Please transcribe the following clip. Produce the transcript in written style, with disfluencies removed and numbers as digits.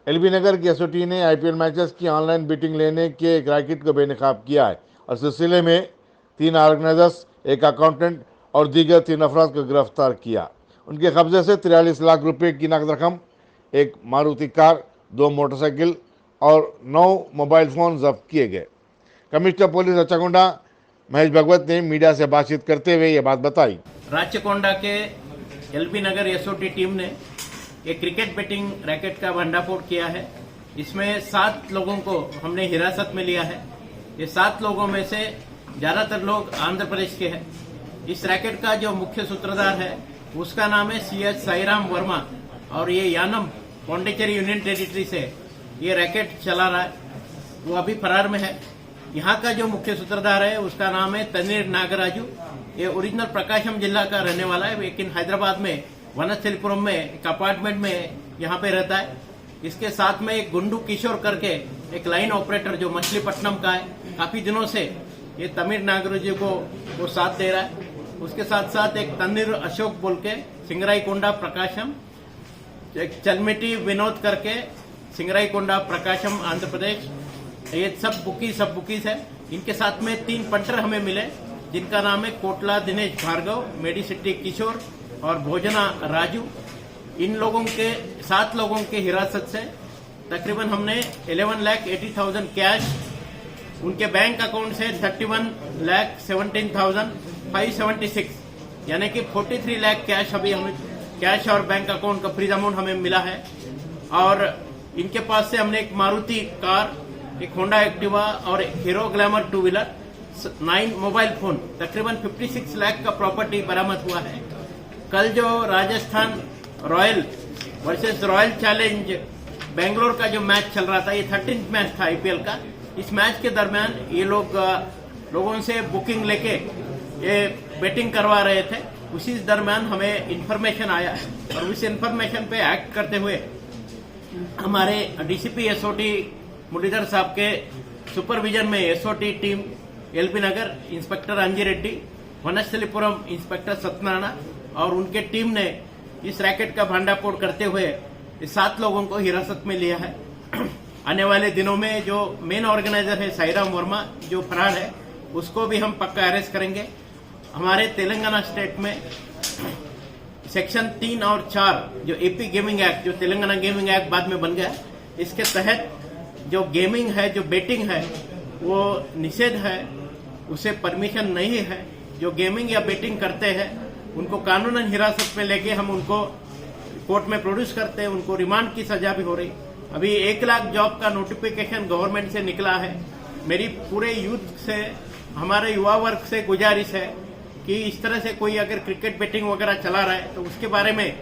LB नगर की SOT ने IPL matches की ऑनलाइन बेटिंग लेने के एक रैकेट को बेनकाब किया है और सिलसिले में 3 ऑर्गेनाइजर्स, एक अकाउंटेंट और दीगर 3 अफराद को गिरफ्तार किया। उनके कब्जे से 43 लाख रुपए की नकद रकम, एक मारुति कार, 2 मोटरसाइकिल और 9 मोबाइल फोन जब्त किए गए। कमिश्नर पुलिस रचकोंडा महेश भगवत ने मीडिया से बातचीत करते हुए ये बात बताई। राचकोंडा के एलबी नगर एसओटी टीम ने एक क्रिकेट बेटिंग रैकेट का भंडाफोड़ किया है। इसमें 7 लोगों को हमने हिरासत में लिया है। ये 7 लोगों में से ज्यादातर लोग आंध्र प्रदेश के हैं। इस रैकेट का जो मुख्य सूत्रधार है उसका नाम है सीएच साईराम वर्मा और ये यानम पौंडीचेरी यूनियन टेरिटरी से ये रैकेट चला रहा है। वो अभी फरार में है। यहाँ का जो मुख्य सूत्रधार है उसका नाम है तन्नीर नागराजू। ये ओरिजिनल प्रकाशम जिला का रहने वाला है, लेकिन हैदराबाद में वनस्थलीपुरम में एक अपार्टमेंट में यहाँ पे रहता है। इसके साथ में एक गुंडू किशोर करके एक लाइन ऑपरेटर जो मछलीपट्टनम का है, काफी दिनों से ये तमिर नागराजू को वो साथ दे रहा है। उसके साथ साथ एक तन्नीर अशोक बोल के सिंगराईकोंडा प्रकाशम, एक चलमिटी विनोद करके सिंगराईकोंडा प्रकाशम आंध्र प्रदेश। ये सब बुकीज है। इनके साथ में 3 पंटर हमें मिले जिनका नाम है कोटला दिनेश भार्गव, मेडिसिटी किशोर और भोजना राजू। इन लोगों के 7 लोगों के हिरासत से तकरीबन हमने 11,80,000 कैश, उनके बैंक अकाउंट से 31,17,576 यानी कि 43 लाख कैश अभी हमें कैश और बैंक अकाउंट का फ्रीज अमाउंट हमें मिला है। और इनके पास से हमने एक मारुति कार, एक होंडा एक्टिवा और एक hero glamour 2 wheeler, 9 mobile phone, तकरीबन 56 लाख का प्रॉपर्टी बरामद हुआ है। कल जो Rajasthan royal versus royal challenge Bangalore का जो मैच चल रहा था, ये 13th मैच था आईपीएल का। इस मैच के दरमियान ये लोगों से बुकिंग लेके ये बेटिंग करवा रहे थे। उसी दरमियान हमें इंफॉर्मेशन आया और उस इंफॉर्मेशन पे एक्ट करते हुए हमारे डीसीपी एसओटी मुरलीधर साहब के सुपरविजन में एसओटी टीम एलबी नगर इंस्पेक्टर अंजी रेड्डी, वनस्थलीपुरम इंस्पेक्टर सत्यनारायण और उनके टीम ने इस रैकेट का भंडाफोड़ करते हुए इस 7 लोगों को हिरासत में लिया है। आने वाले दिनों में जो मेन ऑर्गेनाइजर है साईराम वर्मा जो फरार है, उसको भी हम पक्का अरेस्ट करेंगे। हमारे तेलंगाना स्टेट में सेक्शन 3 और 4 जो एपी गेमिंग एक्ट, जो तेलंगाना गेमिंग एक्ट बाद में बन गया, इसके तहत जो गेमिंग है, जो बेटिंग है, वो निषेध है, उसे परमिशन नहीं है। जो गेमिंग या बेटिंग करते हैं उनको कानूनन हिरासत में लेके हम उनको कोर्ट में प्रोड्यूस करते हैं। उनको रिमांड की सजा भी हो रही। अभी 1 लाख जॉब का नोटिफिकेशन गवर्नमेंट से निकला है। मेरी पूरे यूथ से, हमारे युवा वर्ग से गुजारिश है कि इस तरह से कोई अगर क्रिकेट बेटिंग वगैरह चला रहा है तो उसके बारे में